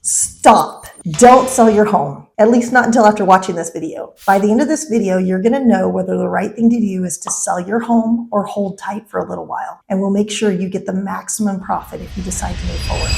Stop. Don't sell your home, at least not until after watching this video. By the end of this video, you're going to know whether the right thing to do is to sell your home or hold tight for a little while. And we'll make sure you get the maximum profit if you decide to move forward.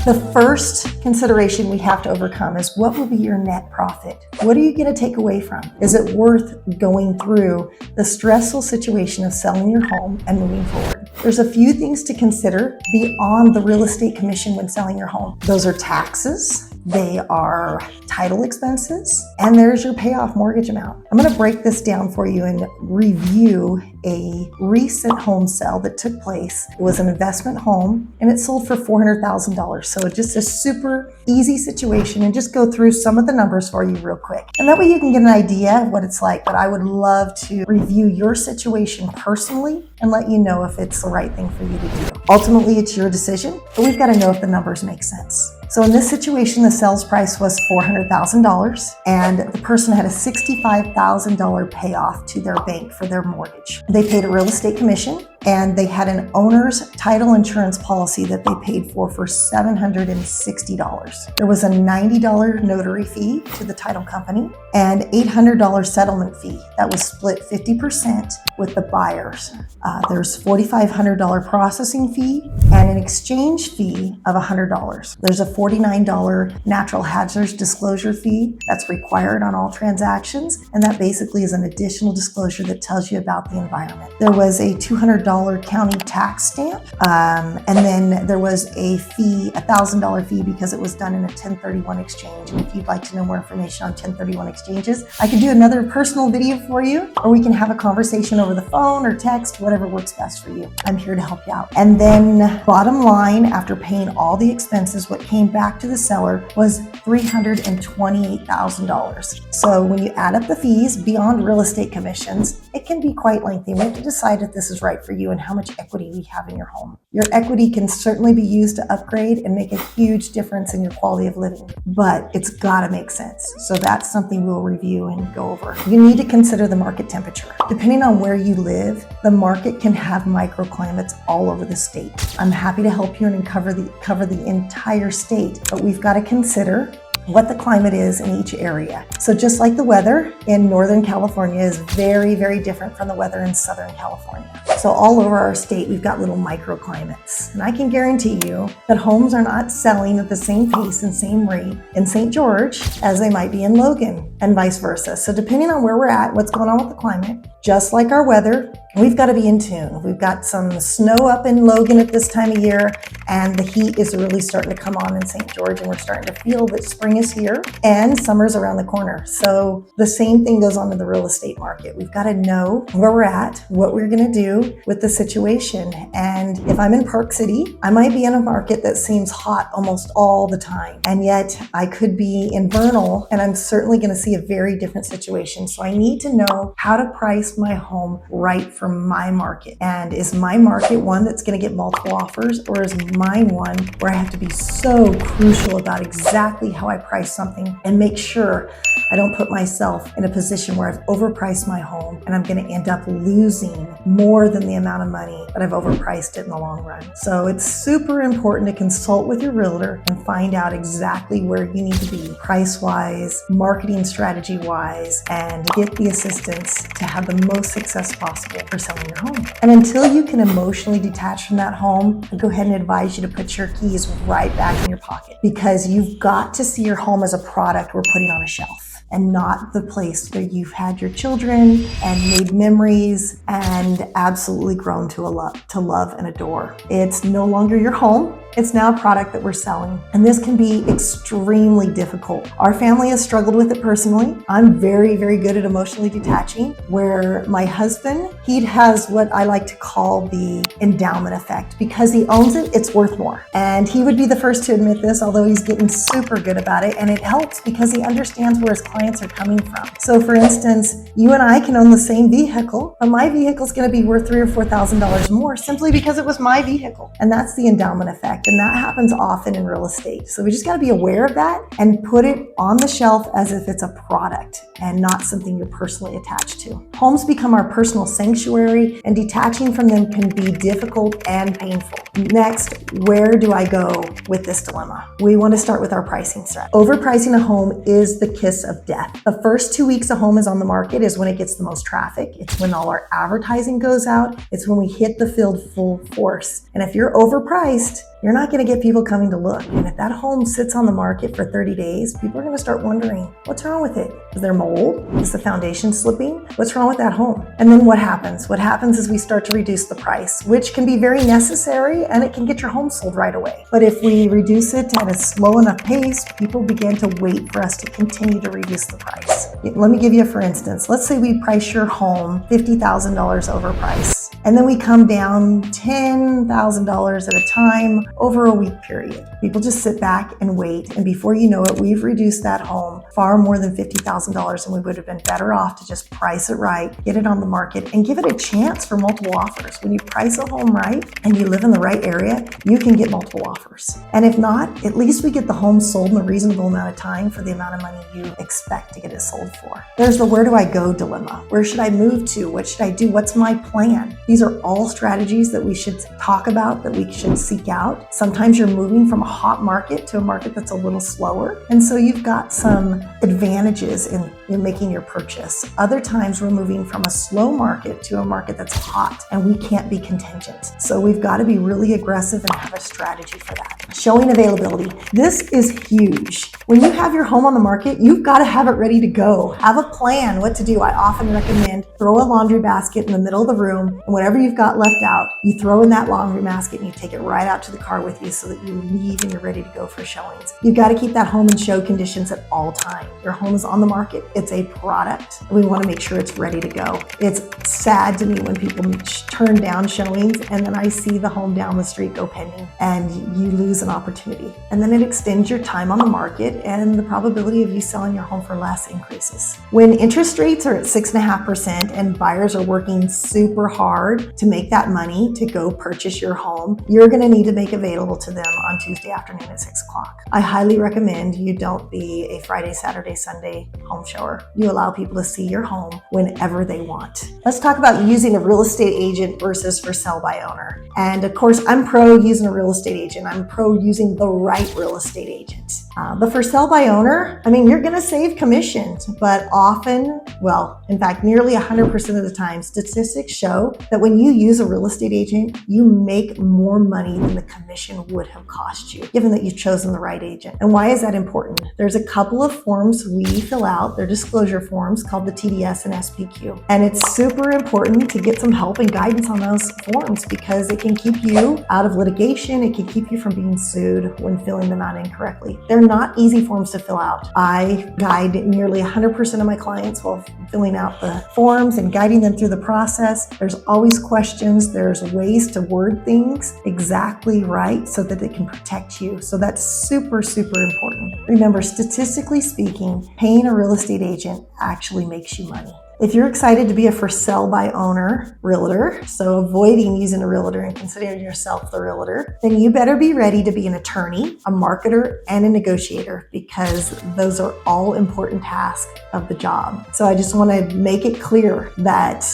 The first consideration we have to overcome is what will be your net profit? What are you going to take away from? Is it worth going through the stressful situation of selling your home and moving forward? There's a few things to consider beyond the real estate commission when selling your home. Those are taxes, they are title expenses, and there's your payoff mortgage amount. I'm going to break this down for you and review a recent home sale that took place. It was an investment home and it sold for $400,000. So just a super easy situation, and just go through some of the numbers for you real quick. And that way you can get an idea of what it's like. But I would love to review your situation personally and let you know if it's the right thing for you to do. Ultimately, it's your decision, but we've got to know if the numbers make sense. So in this situation, the sales price was $400,000 and the person had a $65,000 payoff to their bank for their mortgage. They paid a real estate commission and they had an owner's title insurance policy that they paid for $760. There was a $90 notary fee to the title company and $800 settlement fee that was split 50% with the buyers. There's $4,500 processing fee and an exchange fee of $100. There's a $49 natural hazards disclosure fee that's required on all transactions, and that basically is an additional disclosure that tells you about the environment. There was a $200 county tax stamp, and then there was a fee, a $1,000 fee, because it was done in a 1031 exchange. And if you'd like to know more information on 1031 exchanges, I can do another personal video for you, or we can have a conversation over the phone or text, whatever works best for you. I'm here to help you out. And then bottom line, after paying all the expenses, what came back to the seller was $328,000. So when you add up the fees beyond real estate commissions, it can be quite lengthy. We have to decide if this is right for you and how much equity we have in your home. Your equity can certainly be used to upgrade and make a huge difference in your quality of living, but it's got to make sense. So that's something we'll review and go over. You need to consider the market temperature. Depending on where you live, the market can have microclimates all over the state. I'm happy to help you and cover the entire state, but we've got to consider what the climate is in each area. So just like the weather in Northern California is very, very different from the weather in Southern California. So all over our state, we've got little microclimates. And I can guarantee you that homes are not selling at the same pace and same rate in St. George as they might be in Logan, and vice versa. So depending on where we're at, what's going on with the climate, just like our weather, we've got to be in tune. We've got some snow up in Logan at this time of year, and the heat is really starting to come on in St. George, and we're starting to feel that spring is here and summer's around the corner. So the same thing goes on in the real estate market. We've got to know where we're at, what we're going to do with the situation. And if I'm in Park City, I might be in a market that seems hot almost all the time. And yet I could be in Vernal, and I'm certainly going to see a very different situation. So I need to know how to price my home right for my market. And is my market one that's going to get multiple offers, or is mine one where I have to be so crucial about exactly how I price something and make sure I don't put myself in a position where I've overpriced my home and I'm going to end up losing more than the amount of money that I've overpriced it in the long run. So it's super important to consult with your realtor and find out exactly where you need to be price-wise, marketing strategy-wise, and get the assistance to have the most success possible for selling your home. And until you can emotionally detach from that home, I go ahead and advise you to put your keys right back in your pocket, because you've got to see your home as a product we're putting on a shelf, and not the place where you've had your children and made memories and absolutely grown to love and adore. It's no longer your home. It's now a product that we're selling, and this can be extremely difficult. Our family has struggled with it personally. I'm very, very good at emotionally detaching, where my husband, he has what I like to call the endowment effect. Because he owns it, it's worth more. And he would be the first to admit this, although he's getting super good about it, and it helps because he understands where his clients are coming from. So for instance, you and I can own the same vehicle, but my vehicle is going to be worth $3,000 or $4,000 more simply because it was my vehicle. And that's the endowment effect. disconnect, and that happens often in real estate. So we just got to be aware of that and put it on the shelf as if it's a product and not something you're personally attached to. Homes become our personal sanctuary, and detaching from them can be difficult and painful. Next, where do I go with this dilemma? We want to start with our pricing strategy. Overpricing a home is the kiss of death. The first 2 weeks a home is on the market is when it gets the most traffic. It's when all our advertising goes out. It's when we hit the field full force. And if you're overpriced, you're not going to get people coming to look. And if that home sits on the market for 30 days, people are going to start wondering, what's wrong with it? Is there mold? Is the foundation slipping? What's wrong with that home? And then what happens? What happens is we start to reduce the price, which can be very necessary, and it can get your home sold right away. But if we reduce it at a slow enough pace, people begin to wait for us to continue to reduce the price. Let me give you a for instance. Let's say we price your home $50,000 overpriced, and then we come down $10,000 at a time over a week period. People just sit back and wait, and before you know it, we've reduced that home far more than $50,000, and we would have been better off to just price it right, get it on the market, and give it a chance for multiple offers. When you price a home right and you live in the right area, you can get multiple offers. And if not, at least we get the home sold in a reasonable amount of time for the amount of money you expect to get it sold for. There's the where do I go dilemma. Where should I move to? What should I do? What's my plan? These are all strategies that we should talk about, that we should seek out. Sometimes you're moving from a hot market to a market that's a little slower, and so you've got some advantages in making your purchase. Other times we're moving from a slow market to a market that's hot, and we can't be contingent. So we've got to be really aggressive and have a strategy for that. Showing availability. This is huge. When you have your home on the market, you've got to have it ready to go. Have a plan what to do. I often recommend throw a laundry basket in the middle of the room, and whatever you've got left out, you throw in that laundry basket and you take it right out to the car with you so that you leave and you're ready to go for showings. You've got to keep that home in show conditions at all times. Your home is on the market. It's a product. We want to make sure it's ready to go. It's sad to me when people turn down showings and then I see the home down the street go pending, and you lose an opportunity. And then it extends your time on the market, and the probability of you selling your home for less increases. When interest rates are at 6.5% and buyers are working super hard to make that money to go purchase your home, you're going to need to make available to them on Tuesday afternoon at 6 o'clock. I highly recommend you don't be a Friday, Saturday, Sunday home shower. You allow people to see your home whenever they want. Let's talk about using a real estate agent versus for sell by owner. And of course, I'm pro using a real estate agent. I'm pro using the right real estate agent. But for sell by owner, you're going to save commissions, but often, in fact, nearly 100% of the time, statistics show that when you use a real estate agent, you make more money than the commission would have cost you, given that you've chosen the right agent. And why is that important? There's a couple of forms we fill out. They're disclosure forms called the TDS and SPQ. And it's super important to get some help and guidance on those forms because it can keep you out of litigation. It can keep you from being sued when filling them out incorrectly. They're not easy forms to fill out. I guide nearly 100% of my clients while filling out the forms and guiding them through the process. There's always questions. There's ways to word things exactly right so that it can protect you. So that's super, super important. Remember, statistically speaking, paying a real estate agent actually makes you money. If you're excited to be a for sale by owner realtor, so avoiding using a realtor and considering yourself the realtor, then you better be ready to be an attorney, a marketer, and a negotiator because those are all important tasks of the job. So I just want to make it clear that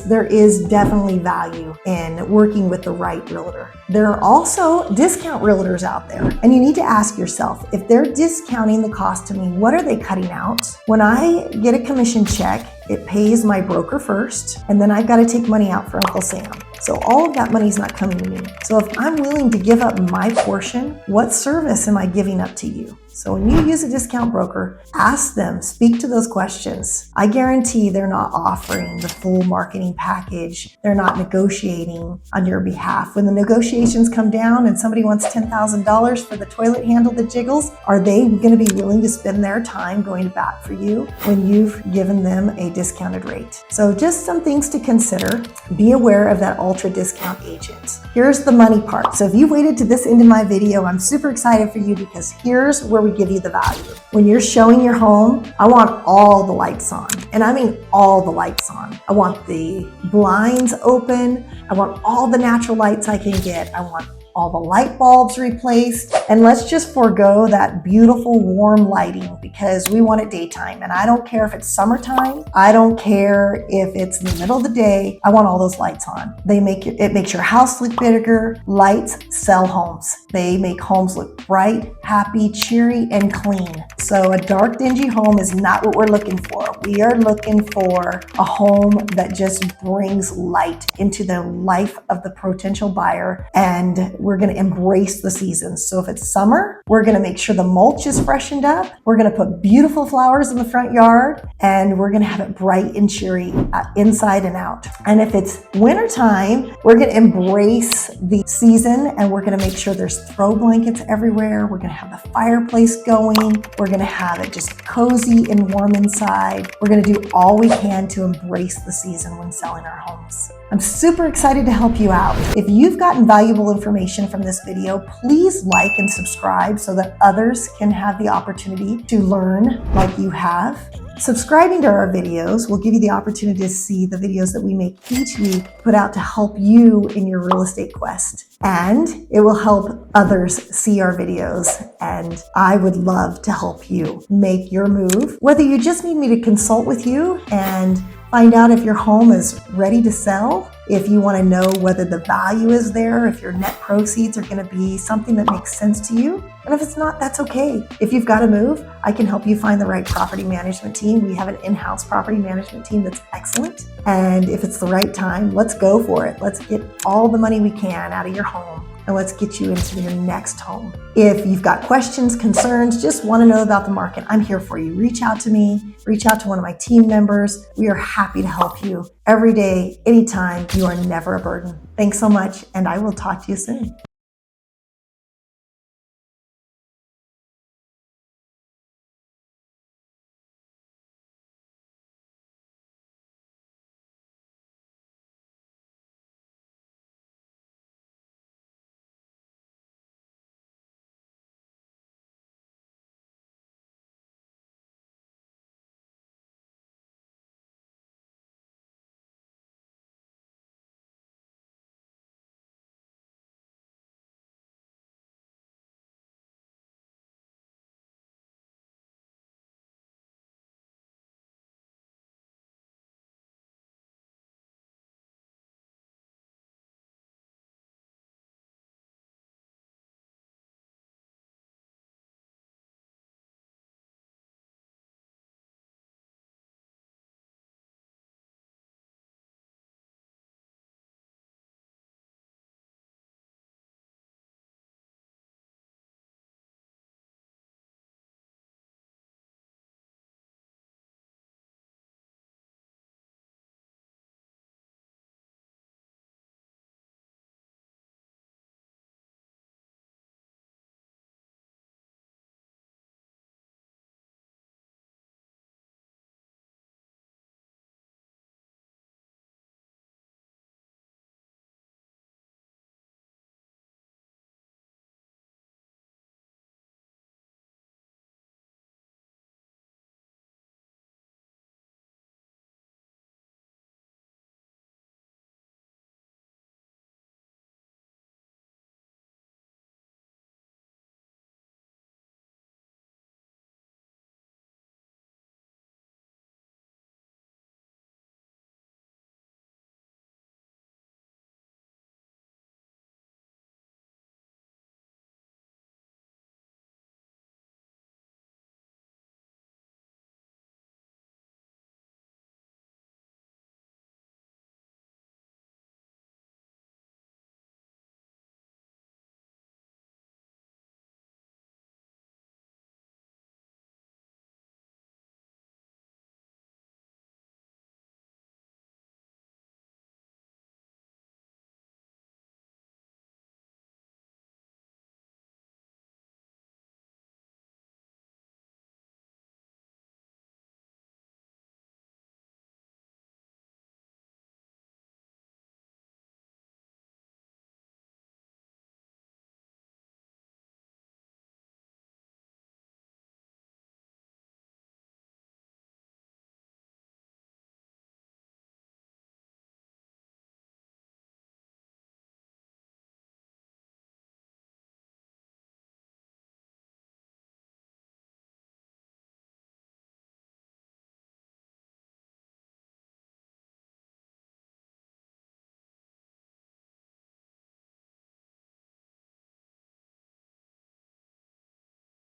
there is definitely value in working with the right realtor. There are also discount realtors out there, and you need to ask yourself, if they're discounting the cost to me, what are they cutting out? When I get a commission check, it pays my broker first, and then I've got to take money out for Uncle Sam. So all of that money's not coming to me. So if I'm willing to give up my portion, what service am I giving up to you? So when you use a discount broker, ask them, speak to those questions. I guarantee they're not offering the full marketing package. They're not negotiating on your behalf. When the negotiations come down and somebody wants $10,000 for the toilet handle that jiggles, are they going to be willing to spend their time going to bat for you when you've given them a discounted rate? So just some things to consider. Be aware of that ultra discount agent. Here's the money part. So if you waited to this end of my video, I'm super excited for you because here's where we give you the value. When you're showing your home, I want all the lights on. And I mean all the lights on. I want the blinds open. I want all the natural lights I can get. I want all the light bulbs replaced, and let's just forego that beautiful warm lighting because we want it daytime. And I don't care if it's summertime. I don't care if it's in the middle of the day. I want all those lights on. It makes your house look bigger. Lights sell homes. They make homes look bright, happy, cheery, and clean. So a dark, dingy home is not what we're looking for. We are looking for a home that just brings light into the life of the potential buyer, and we're going to embrace the seasons. So if it's summer, we're going to make sure the mulch is freshened up. We're going to put beautiful flowers in the front yard, and we're going to have it bright and cheery inside and out. And if it's wintertime, we're going to embrace the season, and we're going to make sure there's throw blankets everywhere. We're going to have the fireplace going. We're going to have it just cozy and warm inside. We're going to do all we can to embrace the season when selling our homes. I'm super excited to help you out. If you've gotten valuable information from this video, please like and subscribe so that others can have the opportunity to learn like you have. Subscribing to our videos will give you the opportunity to see the videos that we make each week put out to help you in your real estate quest. And it will help others see our videos. And I would love to help you make your move. Whether you just need me to consult with you and find out if your home is ready to sell, if you want to know whether the value is there, if your net proceeds are going to be something that makes sense to you. And if it's not, that's okay. If you've got to move, I can help you find the right property management team. We have an in-house property management team that's excellent. And if it's the right time, let's go for it. Let's get all the money we can out of your home, and let's get you into your next home. If you've got questions, concerns, just want to know about the market, I'm here for you. Reach out to me, reach out to one of my team members. We are happy to help you every day, anytime. You are never a burden. Thanks so much, and I will talk to you soon.